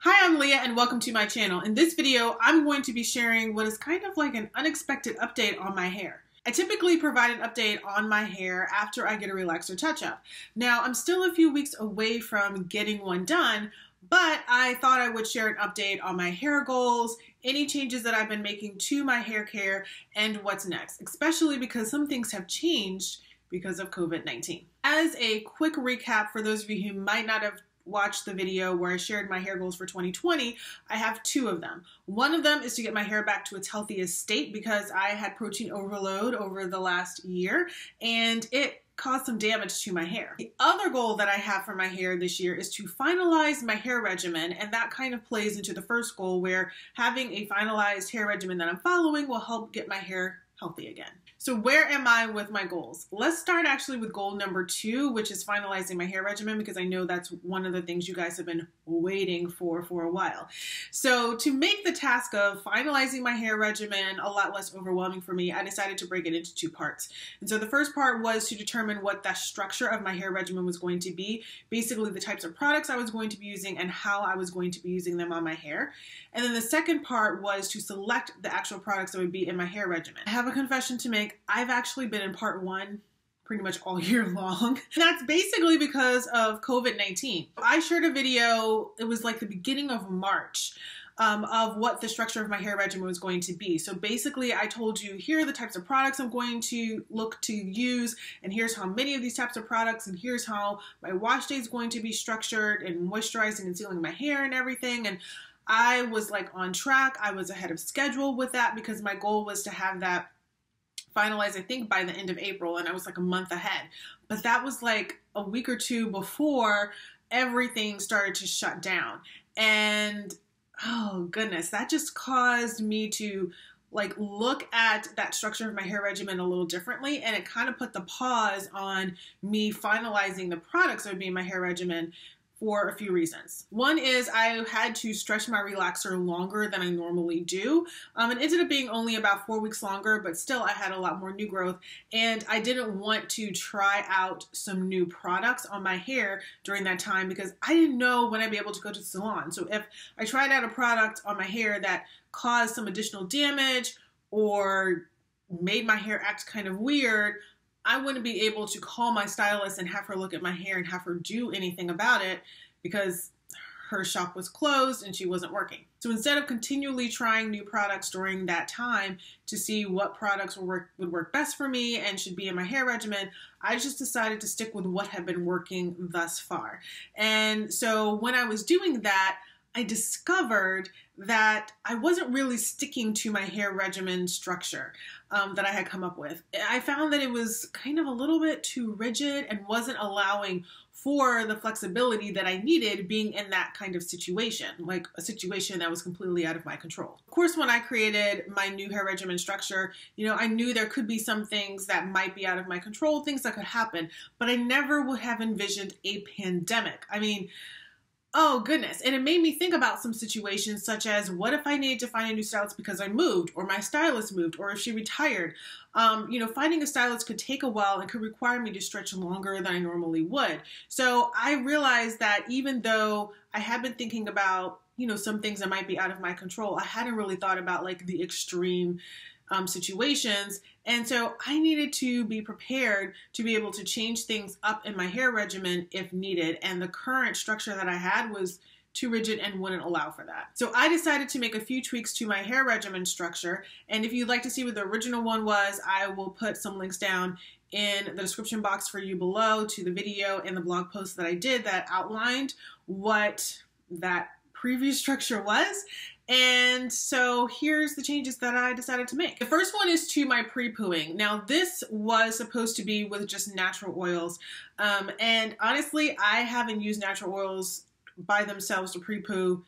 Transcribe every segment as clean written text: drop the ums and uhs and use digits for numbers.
Hi, I'm Leah and welcome to my channel. In this video, I'm going to be sharing what is kind of like an unexpected update on my hair. I typically provide an update on my hair after I get a relaxer touch-up. Now, I'm still a few weeks away from getting one done, but I thought I would share an update on my hair goals, any changes that I've been making to my hair care, and what's next, especially because some things have changed because of COVID-19. As a quick recap for those of you who might not have watched the video where I shared my hair goals for 2020, I have two of them. One of them is to get my hair back to its healthiest state because I had protein overload over the last year and it caused some damage to my hair. The other goal that I have for my hair this year is to finalize my hair regimen, and that kind of plays into the first goal where having a finalized hair regimen that I'm following will help get my hair healthy again. So where am I with my goals? Let's start actually with goal number 2, which is finalizing my hair regimen, because I know that's one of the things you guys have been waiting for a while. So to make the task of finalizing my hair regimen a lot less overwhelming for me, I decided to break it into 2 parts. And so the first part was to determine what the structure of my hair regimen was going to be, basically the types of products I was going to be using and how I was going to be using them on my hair. And then the second part was to select the actual products that would be in my hair regimen. I have a confession to make. I've actually been in part 1 pretty much all year long. And that's basically because of COVID-19. I shared a video, it was like the beginning of March, of what the structure of my hair regimen was going to be. So basically I told you, here are the types of products I'm going to look to use, and here's how many of these types of products, and here's how my wash day is going to be structured, and moisturizing and sealing my hair and everything. And I was like on track. I was ahead of schedule with that because my goal was to have that finalized, I think, by the end of April, and I was like a month ahead. But that was like a week or 2 before everything started to shut down. And oh goodness, that just caused me to like look at that structure of my hair regimen a little differently, and it kind of put the pause on me finalizing the products that would be in my hair regimen for a few reasons. One is I had to stretch my relaxer longer than I normally do. It ended up being only about 4 weeks longer, but still I had a lot more new growth, and I didn't want to try out some new products on my hair during that time because I didn't know when I'd be able to go to the salon. So if I tried out a product on my hair that caused some additional damage or made my hair act kind of weird, I wouldn't be able to call my stylist and have her look at my hair and have her do anything about it because her shop was closed and she wasn't working. So instead of continually trying new products during that time to see what products would work best for me and should be in my hair regimen, I just decided to stick with what had been working thus far. And so when I was doing that, I discovered that I wasn't really sticking to my hair regimen structure that I had come up with. I found that it was kind of a little bit too rigid and wasn't allowing for the flexibility that I needed being in that kind of situation, like a situation that was completely out of my control. Of course, when I created my new hair regimen structure, I knew there could be some things that might be out of my control, things that could happen, but I never would have envisioned a pandemic. I mean, oh goodness. And it made me think about some situations such as, what if I needed to find a new stylist because I moved, or my stylist moved, or if she retired? Finding a stylist could take a while and could require me to stretch longer than I normally would. So I realized that even though I had been thinking about, some things that might be out of my control, I hadn't really thought about like the extreme situations. And so I needed to be prepared to be able to change things up in my hair regimen if needed. And the current structure that I had was too rigid and wouldn't allow for that. So I decided to make a few tweaks to my hair regimen structure. And if you'd like to see what the original one was, I will put some links down in the description box for you below to the video and the blog post that I did that outlined what that previous structure was. And so here's the changes that I decided to make. The first one is to my pre-pooing. Now this was supposed to be with just natural oils. And honestly, I haven't used natural oils by themselves to pre-poo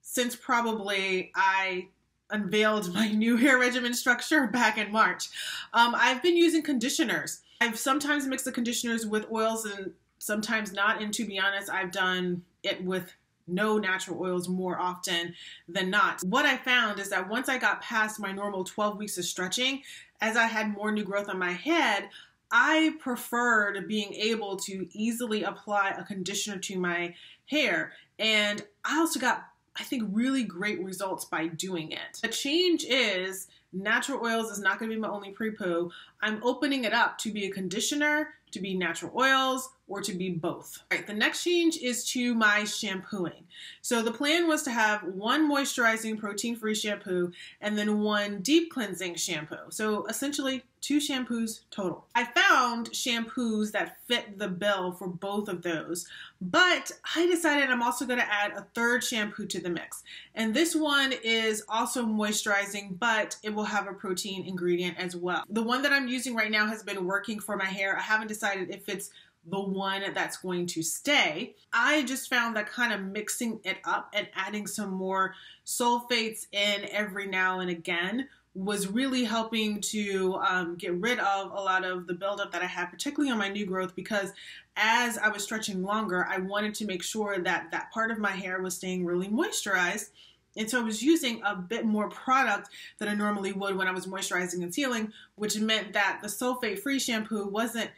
since probably I unveiled my new hair regimen structure back in March. I've been using conditioners. I've sometimes mixed the conditioners with oils and sometimes not. And to be honest, I've done it with no natural oils more often than not. What I found is that once I got past my normal 12 weeks of stretching, as I had more new growth on my head, I preferred being able to easily apply a conditioner to my hair. And I also got I think, really great results by doing it. The change is natural oils is not going to be my only pre-poo. I'm opening it up to be a conditioner, to be natural oils, or to be both. All right, the next change is to my shampooing. So the plan was to have one moisturizing protein-free shampoo and then one deep cleansing shampoo. So essentially 2 shampoos total. I found shampoos that fit the bill for both of those, but I decided I'm also going to add a third shampoo to the mix. And this one is also moisturizing, but it will have a protein ingredient as well. The one that I'm using right now has been working for my hair. I haven't decided if it's the one that's going to stay. I just found that kind of mixing it up and adding some more sulfates in every now and again was really helping to get rid of a lot of the buildup that I had, particularly on my new growth, because as I was stretching longer, I wanted to make sure that that part of my hair was staying really moisturized. And so I was using a bit more product than I normally would when I was moisturizing and sealing, which meant that the sulfate-free shampoo wasn't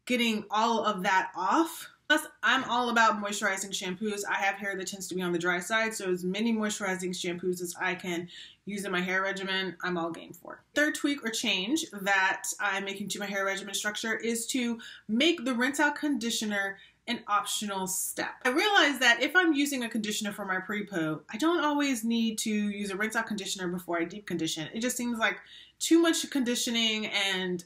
getting all of that off. Plus, I'm all about moisturizing shampoos. I have hair that tends to be on the dry side, so as many moisturizing shampoos as I can use in my hair regimen, I'm all game for. Third tweak or change that I'm making to my hair regimen structure is to make the rinse out conditioner an optional step. I realized that if I'm using a conditioner for my pre-poo, I don't always need to use a rinse out conditioner before I deep condition. It just seems like too much conditioning and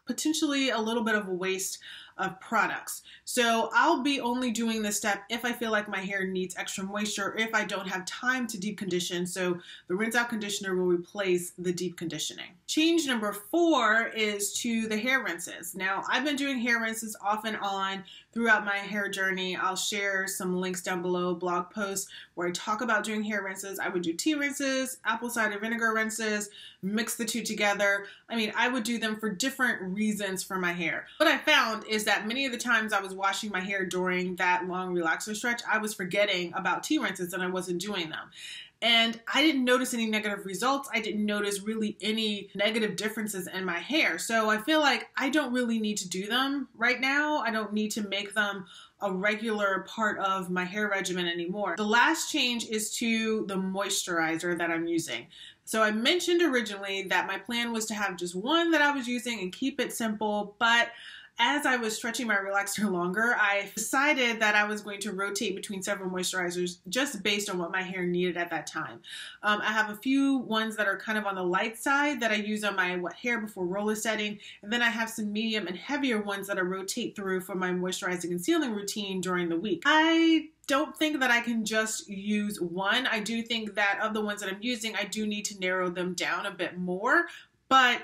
potentially a little bit of a waste of products. So I'll be only doing this step if I feel like my hair needs extra moisture, or if I don't have time to deep condition. So the rinse out conditioner will replace the deep conditioning. Change number 4 is to the hair rinses. Now, I've been doing hair rinses off and on throughout my hair journey. I'll share some links down below, blog posts where I talk about doing hair rinses. I would do tea rinses, apple cider vinegar rinses, mix the two together. I mean, I would do them for different reasons for my hair. What I found is that many of the times I was washing my hair during that long relaxer stretch, I was forgetting about tea rinses and I wasn't doing them. And I didn't notice any negative results. I didn't notice really any negative differences in my hair. So I feel like I don't really need to do them right now. I don't need to make them a regular part of my hair regimen anymore. The last change is to the moisturizer that I'm using. So I mentioned originally that my plan was to have just one that I was using and keep it simple, but as I was stretching my relaxer longer, I decided that I was going to rotate between several moisturizers just based on what my hair needed at that time. I have a few ones that are kind of on the light side that I use on my wet hair before roller setting, and then I have some medium and heavier ones that I rotate through for my moisturizing and sealing routine during the week. I don't think that I can just use one. I do think that of the ones that I'm using, I do need to narrow them down a bit more, but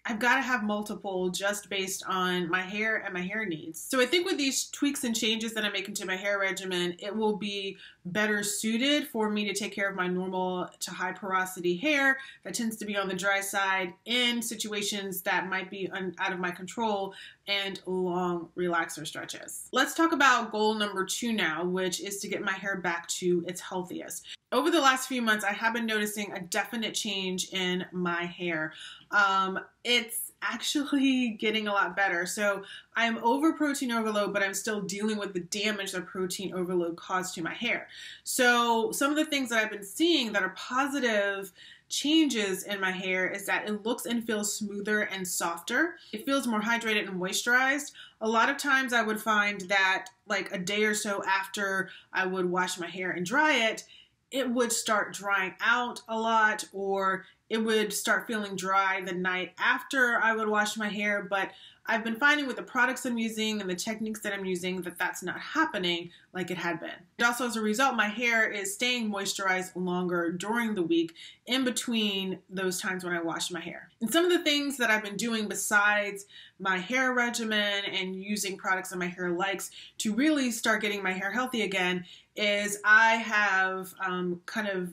I've got to have multiple just based on my hair and my hair needs. So I think with these tweaks and changes that I'm making to my hair regimen, it will be better suited for me to take care of my normal to high porosity hair that tends to be on the dry side in situations that might be out of my control and long relaxer stretches. Let's talk about goal number 2 now, which is to get my hair back to its healthiest. Over the last few months, I have been noticing a definite change in my hair. It's actually getting a lot better. So I'm over protein overload, but I'm still dealing with the damage that protein overload caused to my hair. So some of the things that I've been seeing that are positive changes in my hair is that it looks and feels smoother and softer. It feels more hydrated and moisturized. A lot of times I would find that like a day or so after I would wash my hair and dry it, it would start drying out a lot, or it would start feeling dry the night after I would wash my hair. But I've been finding with the products I'm using and the techniques that I'm using that that's not happening like it had been. And also as a result, my hair is staying moisturized longer during the week in between those times when I wash my hair. And some of the things that I've been doing besides my hair regimen and using products that my hair likes to really start getting my hair healthy again is I have kind of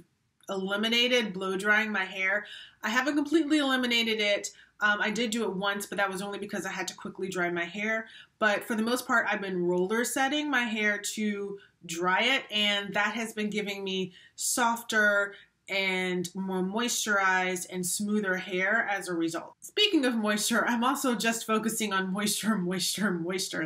eliminated blow drying my hair. I haven't completely eliminated it. I did do it once, but that was only because I had to quickly dry my hair. But for the most part, I've been roller setting my hair to dry it, and that has been giving me softer and more moisturized and smoother hair as a result. Speaking of moisture, I'm also just focusing on moisture.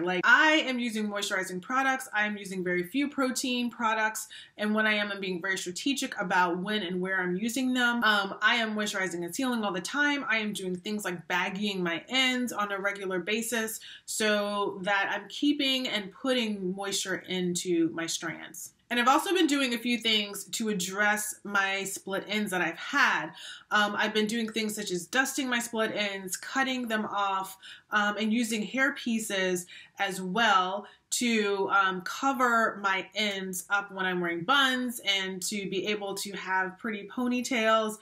Like, I am using moisturizing products. I am using very few protein products. And when I am, I'm being very strategic about when and where I'm using them. I am moisturizing and sealing all the time. I am doing things like baggying my ends on a regular basis so that I'm keeping and putting moisture into my strands. And I've also been doing a few things to address my split ends that I've had. I've been doing things such as dusting my split ends, cutting them off, and using hair pieces as well to cover my ends up when I'm wearing buns and to be able to have pretty ponytails.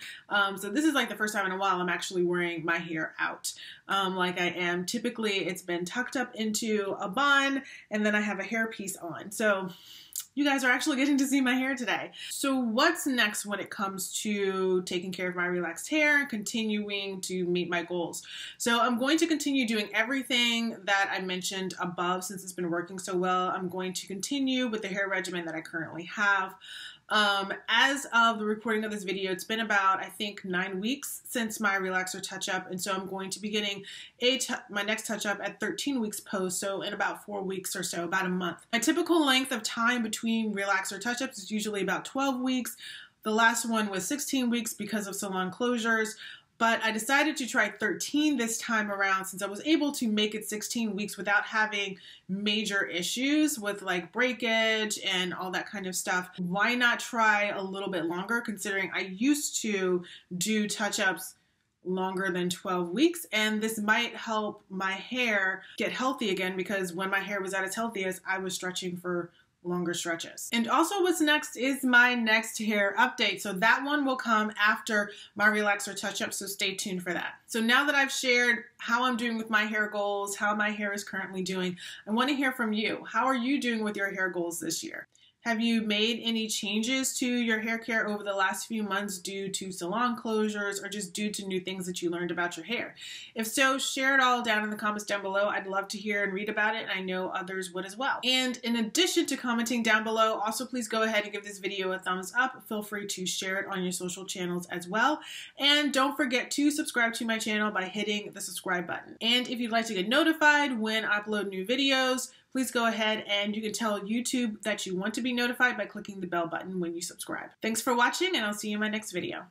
So this is like the first time in a while I'm actually wearing my hair out like I am. Typically it's been tucked up into a bun and then I have a hair piece on. So you guys are actually getting to see my hair today. So what's next when it comes to taking care of my relaxed hair and continuing to meet my goals? So I'm going to continue doing everything that I mentioned above since it's been working so well. I'm going to continue with the hair regimen that I currently have. As of the recording of this video, it's been about, I think, 9 weeks since my relaxer touch-up, and so I'm going to be getting my next touch-up at 13 weeks post, so in about 4 weeks or so, about a month. My typical length of time between relaxer touch-ups is usually about 12 weeks. The last one was 16 weeks because of salon closures. But I decided to try 13 this time around since I was able to make it 16 weeks without having major issues with like breakage and all that kind of stuff. Why not try a little bit longer, considering I used to do touch-ups longer than 12 weeks, and this might help my hair get healthy again, because when my hair was at its healthiest, I was stretching for longer stretches. And also what's next is my next hair update. So that one will come after my relaxer touch-up, so stay tuned for that. So now that I've shared how I'm doing with my hair goals, how my hair is currently doing, I want to hear from you. How are you doing with your hair goals this year? Have you made any changes to your hair care over the last few months due to salon closures or just due to new things that you learned about your hair? If so, share it all down in the comments down below. I'd love to hear and read about it, and I know others would as well. And in addition to commenting down below, also please go ahead and give this video a thumbs up. Feel free to share it on your social channels as well. And don't forget to subscribe to my channel by hitting the subscribe button. And if you'd like to get notified when I upload new videos, please go ahead and you can tell YouTube that you want to be notified by clicking the bell button when you subscribe. Thanks for watching, and I'll see you in my next video.